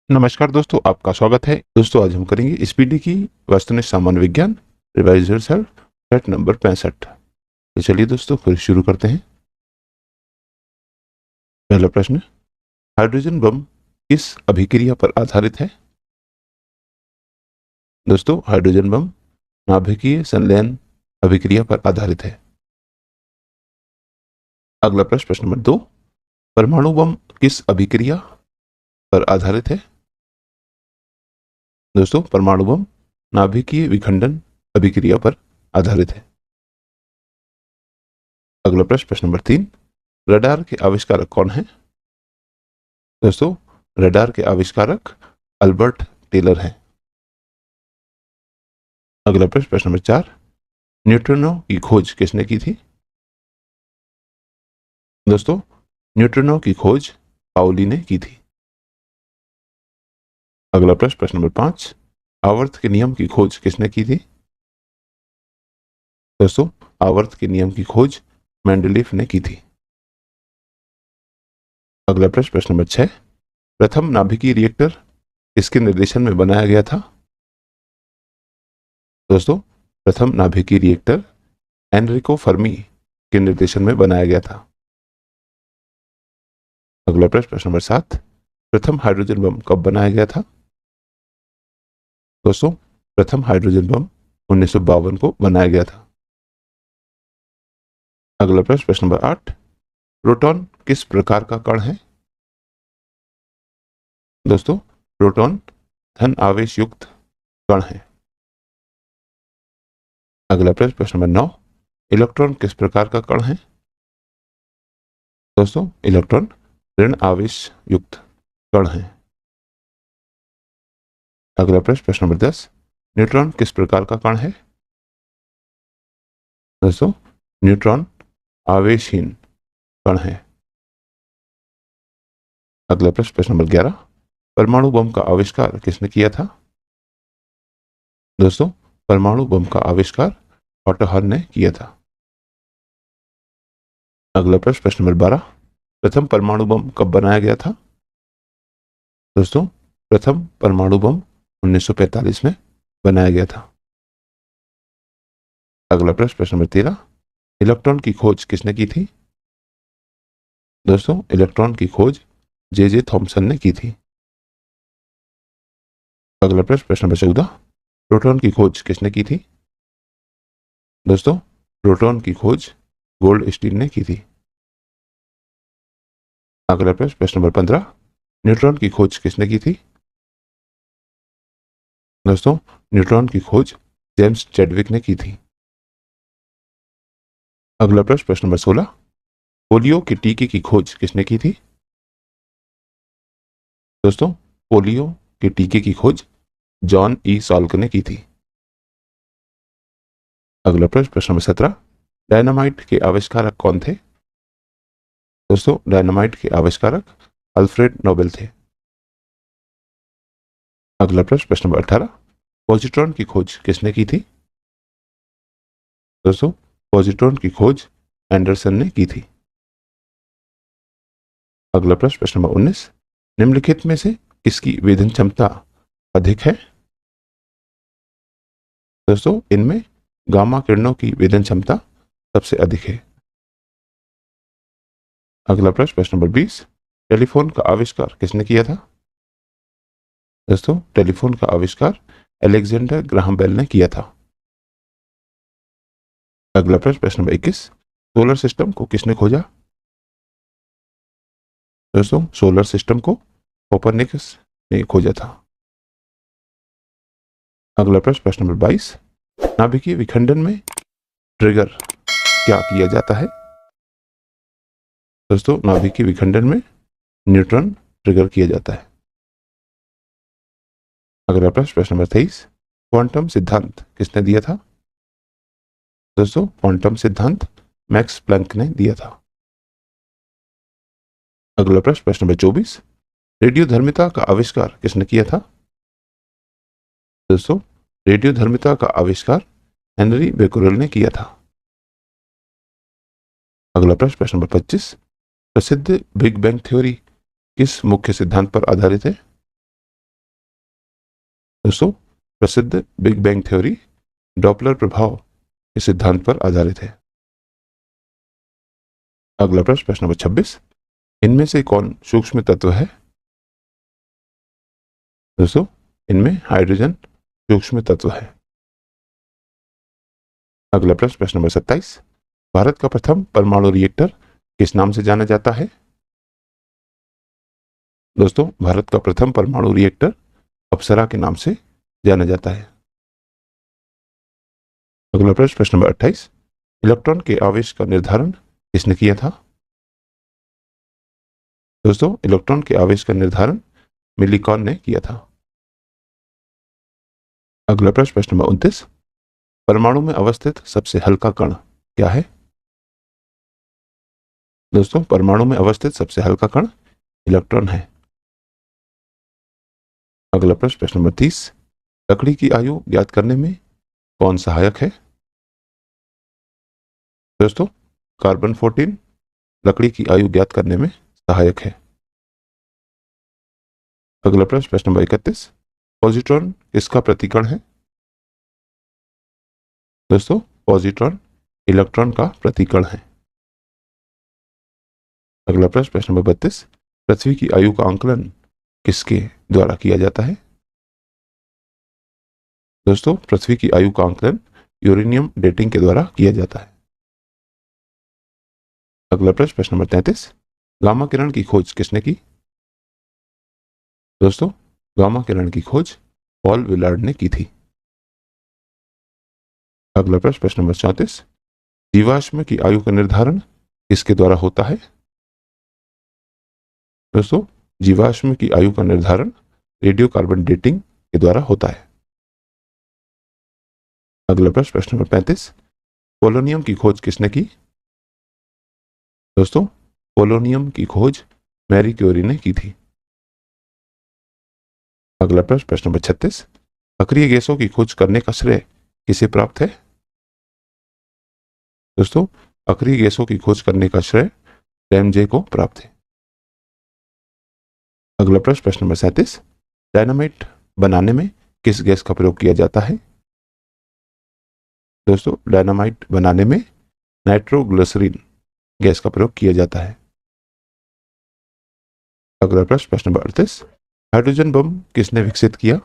नमस्कार दोस्तों, आपका स्वागत है। दोस्तों आज हम करेंगे एसपीडी की वस्तुनिष्ठ सामान्य विज्ञान रिवाइज रिजल्ट सेट नंबर 65। तो चलिए दोस्तों फिर शुरू करते हैं। पहला प्रश्न, हाइड्रोजन बम किस अभिक्रिया पर आधारित है? दोस्तों हाइड्रोजन बम नाभिकीय संलयन अभिक्रिया पर आधारित है। अगला प्रश्न, प्रश्न नंबर 2, परमाणु बम किस अभिक्रिया पर आधारित है? दोस्तों परमाणु बम नाभिकीय विखंडन अभिक्रिया पर आधारित है। अगला प्रश्न, प्रश्न नंबर 3, रडार के आविष्कारक कौन है? दोस्तों रडार के आविष्कारक अल्बर्ट टेलर हैं। अगला प्रश्न, प्रश्न नंबर 4, न्यूट्रिनो की खोज किसने की थी? दोस्तों न्यूट्रिनो की खोज पाउली ने की थी। अगला प्रश्न, प्रश्न नंबर 5, आवर्त के नियम की खोज किसने की थी? दोस्तों आवर्त के नियम की खोज मेंडलीफ ने की थी। अगला प्रश्न, प्रश्न नंबर 6, प्रथम नाभिकीय रिएक्टर किसके निर्देशन में बनाया गया था? दोस्तों प्रथम नाभिकीय रिएक्टर एनरिको फर्मी के निर्देशन में बनाया गया था। अगला प्रश्न, प्रश्न नंबर 7, प्रथम हाइड्रोजन बम कब बनाया गया था? दोस्तों प्रथम हाइड्रोजन बम 1952 को बनाया गया था। अगला प्रश्न, प्रश्न नंबर 8, प्रोटॉन किस प्रकार का कण है? दोस्तों प्रोटॉन धन आवेश युक्त कण है। अगला प्रश्न, प्रश्न नंबर 9, इलेक्ट्रॉन किस प्रकार का कण है? दोस्तों इलेक्ट्रॉन ऋण आवेश युक्त कण है। अगला प्रश्न, प्रश्न नंबर 10, न्यूट्रॉन किस प्रकार का कण है? दोस्तों न्यूट्रॉन आवेशहीन कण है। अगला प्रश्न, प्रश्न नंबर 11, परमाणु बम का आविष्कार किसने किया था? दोस्तों परमाणु बम का आविष्कार ऑटो हर्न ने किया था। अगला प्रश्न, प्रश्न नंबर 12, प्रथम परमाणु बम कब बनाया गया था? दोस्तों प्रथम परमाणु बम 1945 में बनाया गया था। अगला प्रश्न, प्रश्न नंबर 13, इलेक्ट्रॉन की खोज किसने की थी? दोस्तों इलेक्ट्रॉन की खोज जे थॉमसन ने की थी। अगला प्रश्न, प्रश्न नंबर 14, प्रोटॉन की खोज किसने की थी? दोस्तों प्रोटॉन की खोज गोल्ड स्टीन ने की थी। अगला प्रश्न, प्रश्न नंबर 15, न्यूट्रॉन की खोज किसने की थी? दोस्तों न्यूट्रॉन की खोज जेम्स चैडविक ने की थी। अगला प्रश्न, प्रश्न नंबर 16, पोलियो के टीके की खोज किसने की थी? दोस्तों पोलियो के टीके की खोज जॉन ई सॉल्क ने की थी। अगला प्रश्न, प्रश्न नंबर 17, डायनामाइट के आविष्कारक कौन थे? दोस्तों डायनामाइट के आविष्कारक अल्फ्रेड नोबेल थे। अगला प्रश्न, प्रश्न नंबर 18, पॉजिट्रॉन की खोज किसने की थी? दोस्तों पॉजिट्रॉन की खोज एंडरसन ने की थी। अगला प्रश्न, प्रश्न नंबर 19, निम्नलिखित में से किसकी वेधन क्षमता अधिक है? दोस्तों इनमें गामा किरणों की वेधन क्षमता सबसे अधिक है। अगला प्रश्न, प्रश्न नंबर 20, टेलीफोन का आविष्कार किसने किया था? दोस्तों टेलीफोन का आविष्कार अलेक्जेंडर ग्राहम बेल ने किया था। अगला प्रश्न, प्रश्न नंबर 21, सोलर सिस्टम को किसने खोजा? दोस्तों सोलर सिस्टम को कोपरनिकस ने खोजा था। अगला प्रश्न, प्रश्न नंबर 22, नाभिकीय विखंडन में ट्रिगर क्या किया जाता है? दोस्तों नाभिकीय विखंडन में न्यूट्रॉन ट्रिगर किया जाता है। अगला प्रश्न, प्रश्न नंबर 23, क्वांटम सिद्धांत किसने दिया था? दोस्तों क्वांटम सिद्धांत मैक्स प्लैंक ने दिया था। अगला प्रश्न, प्रश्न नंबर 24, रेडियोधर्मिता का आविष्कार किसने किया था? दोस्तों रेडियोधर्मिता का आविष्कार हेनरी बेकुरेल ने किया था। अगला प्रश्न, प्रश्न नंबर 25, प्रसिद्ध बिग बैंग थ्योरी किस मुख्य सिद्धांत पर आधारित है? दोस्तों प्रसिद्ध बिग बैंग थ्योरी डॉपलर प्रभाव के सिद्धांत पर आधारित है। अगला प्रश्न नंबर 26, इनमें से कौन सूक्ष्म तत्व है? दोस्तों इनमें हाइड्रोजन सूक्ष्म तत्व है। अगला प्रश्न नंबर 27, भारत का प्रथम परमाणु रिएक्टर किस नाम से जाना जाता है? दोस्तों भारत का प्रथम परमाणु रिएक्टर अप्सरा के नाम से जाना जाता है। अगला प्रश्न नंबर 28, इलेक्ट्रॉन के आवेश का निर्धारण किसने किया था? दोस्तों इलेक्ट्रॉन के आवेश का निर्धारण मिलीकॉन ने किया था। अगला प्रश्न नंबर 29, परमाणु में अवस्थित सबसे हल्का कण क्या है? दोस्तों परमाणु में अवस्थित सबसे हल्का कण इलेक्ट्रॉन है। अगला प्रश्न नंबर 30, लकड़ी की आयु ज्ञात करने में कौन सहायक है? दोस्तों कार्बन 14 लकड़ी की आयु ज्ञात करने में सहायक है। अगला प्रश्न नंबर 31, पॉजिट्रॉन किसका प्रतिकण है? दोस्तों पॉजिट्रॉन इलेक्ट्रॉन का प्रतिकण है। अगला प्रश्न नंबर 32, पृथ्वी की आयु का आंकलन किसके द्वारा किया जाता है? दोस्तों पृथ्वी की आयु का आंकलन यूरेनियम डेटिंग के द्वारा किया जाता है। अगला प्रश्न नंबर 33, गामा किरण की खोज किसने की? दोस्तों गामा किरण की खोज पॉल विलार्ड ने की थी। अगला प्रश्न नंबर 34, जीवाश्म की आयु का निर्धारण किसके द्वारा होता है? दोस्तों जीवाश्म की आयु का निर्धारण रेडियो कार्बन डेटिंग के द्वारा होता है। अगला प्रश्न नंबर 35, पोलोनियम की खोज किसने की? दोस्तों पोलोनियम की खोज मैरी क्यूरी ने की थी। अगला प्रश्न नंबर 36, अक्रिय गैसों की खोज करने का श्रेय किसे प्राप्त है? दोस्तों अक्रिय गैसों की खोज करने का श्रेय रैमजे को प्राप्त है। अगला प्रश्न नंबर 37, डायनामाइट बनाने में किस गैस का प्रयोग किया जाता है? दोस्तों डायनामाइट बनाने में नाइट्रोग्लिसरीन गैस का प्रयोग किया जाता है। अगला प्रश्न नंबर 38, हाइड्रोजन बम किसने विकसित किया?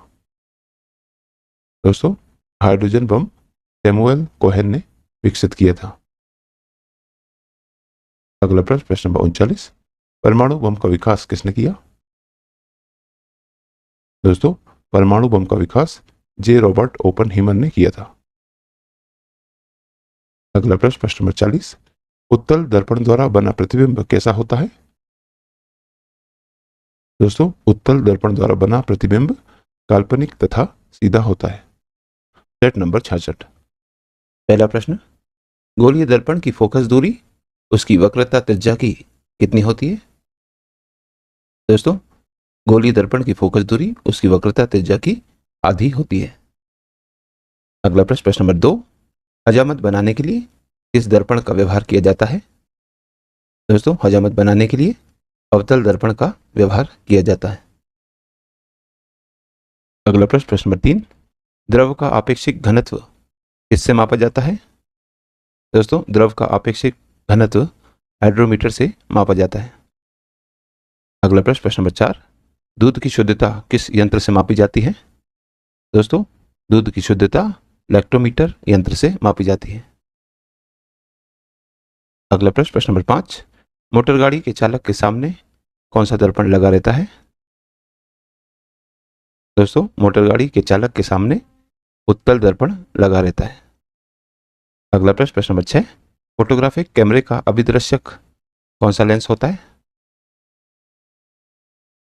दोस्तों हाइड्रोजन बम सैमुअल कोहेन ने विकसित किया था। अगला प्रश्न नंबर 39, परमाणु बम का विकास किसने किया? दोस्तों परमाणु बम का विकास जे रॉबर्ट ओपनहीमर ने किया था। अगला प्रश्न नंबर 40, उत्तल दर्पण द्वारा बना प्रतिबिंब कैसा होता है? दोस्तों उत्तल दर्पण द्वारा बना प्रतिबिंब काल्पनिक तथा सीधा होता है। सेट नंबर 66, पहला प्रश्न, गोलीय दर्पण की फोकस दूरी उसकी वक्रता त्रिज्या की कितनी होती है? दोस्तों गोलीय दर्पण की फोकस दूरी उसकी वक्रता त्रिज्या की आधी होती है। अगला प्रश्न नंबर 2, हजामत बनाने के लिए किस दर्पण का व्यवहार किया जाता है? दोस्तों हजामत बनाने के लिए अवतल दर्पण का व्यवहार किया जाता है। अगला प्रश्न नंबर 3, द्रव का आपेक्षिक घनत्व किससे मापा जाता है? दोस्तों द्रव का आपेक्षिक घनत्व हाइड्रोमीटर से मापा जाता है। अगला प्रश्न नंबर 4, दूध की शुद्धता किस यंत्र से मापी जाती है? दोस्तों दूध की शुद्धता लैक्टोमीटर यंत्र से मापी जाती है। अगला प्रश्न नंबर 5, मोटर गाड़ी के चालक के सामने कौन सा दर्पण लगा रहता है? दोस्तों मोटर गाड़ी के चालक के सामने उत्तल दर्पण लगा रहता है। अगला प्रश्न नंबर 6, फोटोग्राफिक कैमरे का अभिदर्शक कौन सा लेंस होता है?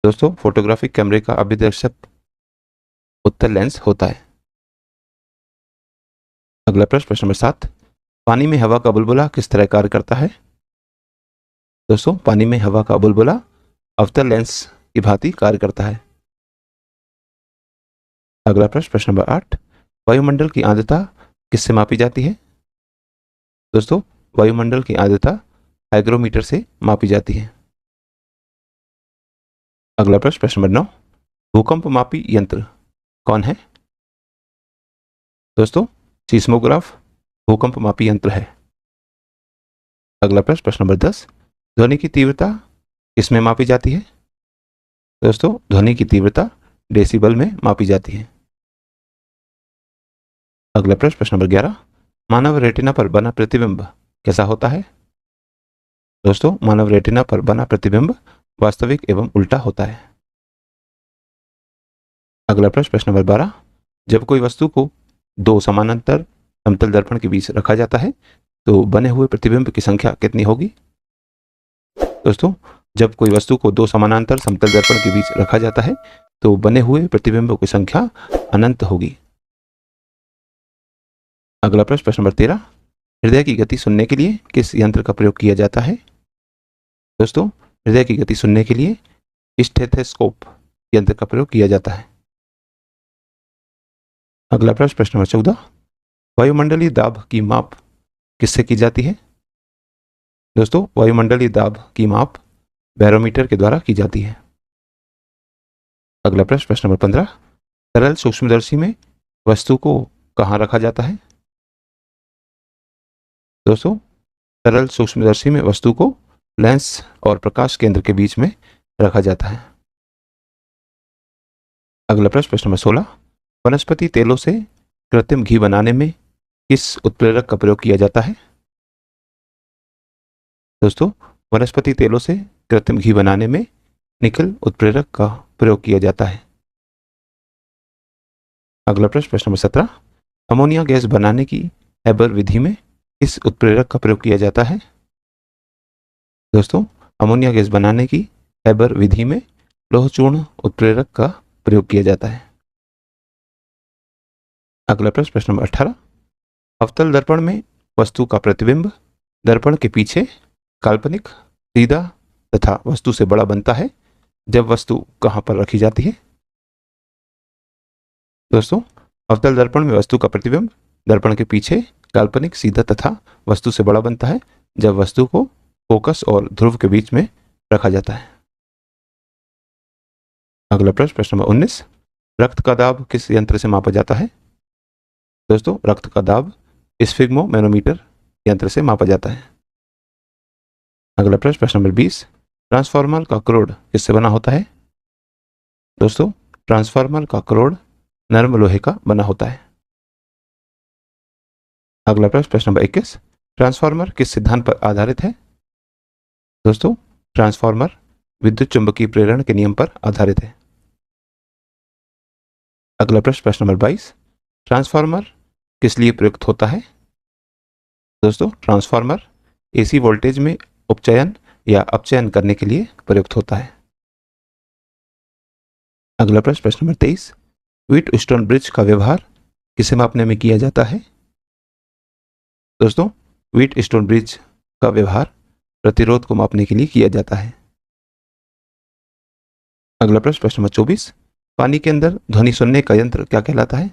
दोस्तों फोटोग्राफिक कैमरे का अभिदर्शक उत्तल लेंस होता है। अगला प्रश्न नंबर 7, पानी में हवा का बुलबुला किस तरह कार्य करता है? दोस्तों पानी में हवा का बुलबुला अवतल लेंस की भांति कार्य करता है। अगला प्रश्न नंबर 8, वायुमंडल की आर्द्रता किससे मापी जाती है? दोस्तों वायुमंडल की आर्द्रता हाइग्रोमीटर से मापी जाती है। अगला प्रश्न नंबर 9, भूकंप मापी यंत्र कौन है? दोस्तों, सीस्मोग्राफ भूकंप मापी यंत्र है। अगला प्रश्न, प्रश्न नंबर 10, ध्वनि की तीव्रता किसमें मापी जाती है? दोस्तों, ध्वनि की तीव्रता डेसिबल में मापी जाती है। अगला प्रश्न, प्रश्न नंबर 11, मानव रेटिना पर बना प्रतिबिंब कैसा होता है? दोस्तों, मानव रेटिना पर बना प्रतिबिंब वास्तविक एवं उल्टा होता है। अगला प्रश्न, प्रश्न नंबर 12, जब कोई वस्तु को दो समानांतर समतल दर्पण के बीच रखा जाता है तो बने हुए प्रतिबिंब की संख्या कितनी होगी? दोस्तों, जब कोई वस्तु को दो समानांतर समतल दर्पण के बीच रखा जाता है तो बने हुए प्रतिबिंबों की संख्या अनंत होगी। अगला प्रश्न, प्रश्न नंबर 13, हृदय की गति सुनने के लिए किस यंत्र का प्रयोग किया जाता है? दोस्तों, हृदय की गति सुनने के लिए स्टेथोस्कोप यंत्र का प्रयोग किया जाता है। अगला प्रश्न, प्रश्न नंबर 14, वायुमंडलीय दाब की माप किससे की जाती है? दोस्तों, वायुमंडलीय दाब की माप बैरोमीटर के द्वारा की जाती है। अगला प्रश्न, प्रश्न नंबर 15, तरल सूक्ष्मदर्शी में वस्तु को कहाँ रखा जाता है? दोस्तों, तरल सूक्ष्मदर्शी में वस्तु को लेंस और प्रकाश केंद्र के बीच में रखा जाता है। अगला प्रश्न, प्रश्न नंबर 16, वनस्पति तेलों से कृत्रिम घी बनाने में किस उत्प्रेरक का प्रयोग किया जाता है? दोस्तों, वनस्पति तेलों से कृत्रिम घी बनाने में निकल उत्प्रेरक का प्रयोग किया जाता है। अगला प्रश्न, प्रश्न नंबर 17, अमोनिया गैस बनाने की हैबर विधि में किस उत्प्रेरक का प्रयोग किया जाता है? दोस्तों, अमोनिया गैस बनाने की हैबर विधि में लोहचूर्ण उत्प्रेरक का प्रयोग किया जाता है। अगला प्रश्न, प्रश्न नंबर 18, अवतल दर्पण में वस्तु का प्रतिबिंब दर्पण के पीछे काल्पनिक, सीधा तथा वस्तु से बड़ा बनता है जब वस्तु कहां पर रखी जाती है? दोस्तों, अवतल दर्पण में वस्तु का प्रतिबिंब दर्पण के पीछे काल्पनिक, सीधा तथा वस्तु से बड़ा बनता है जब वस्तु को फोकस और ध्रुव के बीच में रखा जाता है। अगला प्रश्न, प्रश्न नंबर 19, रक्त का दाब किस यंत्र से मापा जाता है? दोस्तों, रक्त का दाब स्फिग्मोमैनोमीटर यंत्र से मापा जाता है। अगला प्रश्न, प्रश्न नंबर 20, ट्रांसफार्मर का क्रोड किससे बना होता है? दोस्तों, ट्रांसफार्मर का क्रोड नरम लोहे का बना होता है। अगला प्रश्न, प्रश्न नंबर 21, ट्रांसफार्मर किस सिद्धांत पर आधारित है? दोस्तों, ट्रांसफार्मर विद्युत चुंबकीय प्रेरण के नियम पर आधारित है। अगला प्रश्न, प्रश्न नंबर 22, ट्रांसफार्मर किस लिए प्रयुक्त होता है? दोस्तों, ट्रांसफार्मर एसी वोल्टेज में उपचयन या अपचयन करने के लिए प्रयुक्त होता है। अगला प्रश्न, प्रश्न नंबर 23, व्हीटस्टोन ब्रिज का व्यवहार किसे मापने में किया जाता है? दोस्तों, व्हीटस्टोन ब्रिज का व्यवहार प्रतिरोध को मापने के लिए किया जाता है। अगला प्रश्न, प्रश्न नंबर 24, पानी के अंदर ध्वनि सुनने का यंत्र क्या कहलाता है?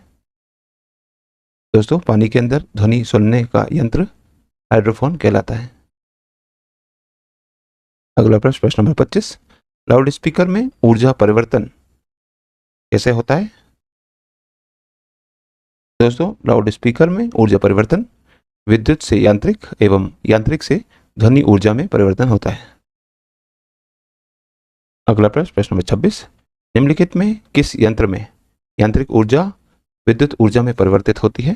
दोस्तों, पानी के अंदर ध्वनि सुनने का यंत्र हाइड्रोफोन कहलाता है। अगला प्रश्न, प्रश्न नंबर 25, लाउड स्पीकर में ऊर्जा परिवर्तन कैसे होता है? दोस्तों, लाउड स्पीकर में ऊर्जा परिवर्तन विद्युत से यांत्रिक एवं यांत्रिक से ध्वनि ऊर्जा में परिवर्तन होता है। अगला प्रश्न, प्रश्न नंबर 26, निम्नलिखित में किस यंत्र में यांत्रिक ऊर्जा विद्युत ऊर्जा में परिवर्तित होती है?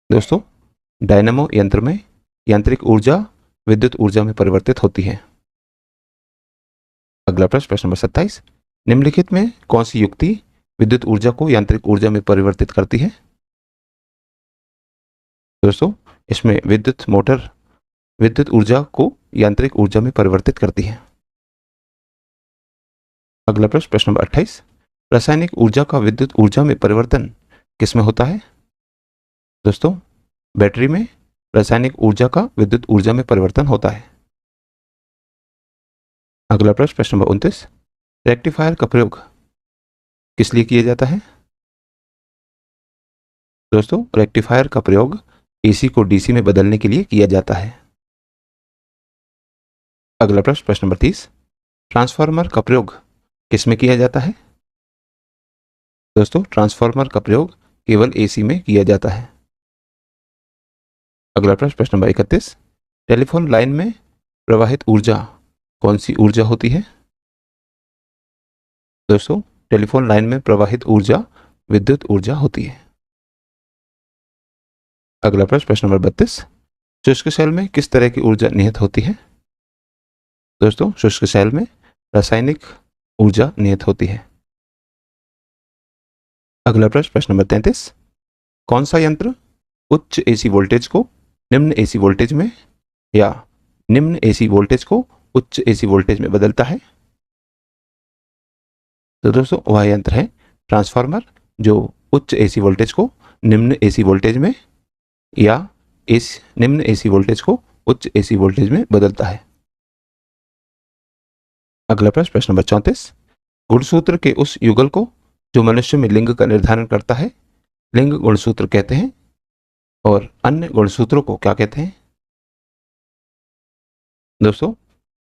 दोस्तों, डायनामो यंत्र में यांत्रिक ऊर्जा विद्युत ऊर्जा में परिवर्तित होती है। अगला प्रश्न, प्रश्न नंबर 27, निम्नलिखित में कौन सी युक्ति विद्युत ऊर्जा को यांत्रिक ऊर्जा में परिवर्तित करती है? दोस्तों, इसमें विद्युत मोटर विद्युत ऊर्जा को यांत्रिक ऊर्जा में परिवर्तित करती है। अगला प्रश्न, प्रश्न नंबर 28, रासायनिक ऊर्जा का विद्युत ऊर्जा में परिवर्तन किसमें होता है? दोस्तों, बैटरी में रासायनिक ऊर्जा का विद्युत ऊर्जा में परिवर्तन होता है। अगला प्रश्न, प्रश्न नंबर 29, रेक्टिफायर का प्रयोग किस लिए किया जाता है? दोस्तों, रेक्टिफायर का प्रयोग एसी को डीसी में बदलने के लिए किया जाता है। अगला प्रश्न, प्रश्न नंबर 30, ट्रांसफार्मर का प्रयोग किस में किया जाता है? दोस्तों, ट्रांसफार्मर का प्रयोग केवल एसी में किया जाता है। अगला प्रश्न, प्रश्न नंबर 31, टेलीफोन लाइन में प्रवाहित ऊर्जा कौन सी ऊर्जा होती है? दोस्तों, टेलीफोन लाइन में प्रवाहित ऊर्जा विद्युत ऊर्जा होती है। अगला प्रश्न, प्रश्न नंबर 32, शुष्क सेल में किस तरह की ऊर्जा निहित होती है? दोस्तों, शुष्क सेल में रासायनिक ऊर्जा निहित होती है। अगला प्रश्न, प्रश्न नंबर 33, कौन सा यंत्र उच्च एसी वोल्टेज को निम्न एसी वोल्टेज में या निम्न एसी वोल्टेज को उच्च एसी वोल्टेज में बदलता है? तो दोस्तों, वह यंत्र है ट्रांसफार्मर, जो उच्च एसी वोल्टेज को निम्न एसी वोल्टेज में या निम्न एसी वोल्टेज को उच्च एसी वोल्टेज में बदलता है। अगला प्रश्न, प्रश्न नंबर 34, गुणसूत्र के उस युगल को जो मनुष्य में लिंग का निर्धारण करता है, लिंग गुणसूत्र कहते हैं, और अन्य गुणसूत्रों को क्या कहते हैं? दोस्तों,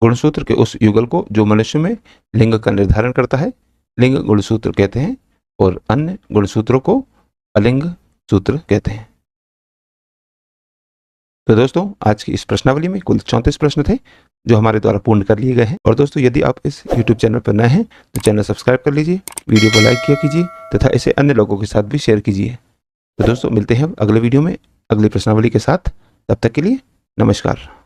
गुणसूत्र के उस युगल को जो मनुष्य में लिंग का निर्धारण करता है, लिंग गुणसूत्र कहते हैं, और अन्य गुणसूत्रों को अलिंग सूत्र कहते हैं। तो दोस्तों, आज की इस प्रश्नावली में कुल 34 प्रश्न थे जो हमारे द्वारा पूर्ण कर लिए गए हैं। और दोस्तों, यदि आप इस YouTube चैनल पर नए हैं तो चैनल सब्सक्राइब कर लीजिए, वीडियो को लाइक किया कीजिए तथा इसे अन्य लोगों के साथ भी शेयर कीजिए। तो दोस्तों, मिलते हैं अगले वीडियो में अगली प्रश्नावली के साथ। तब तक के लिए नमस्कार।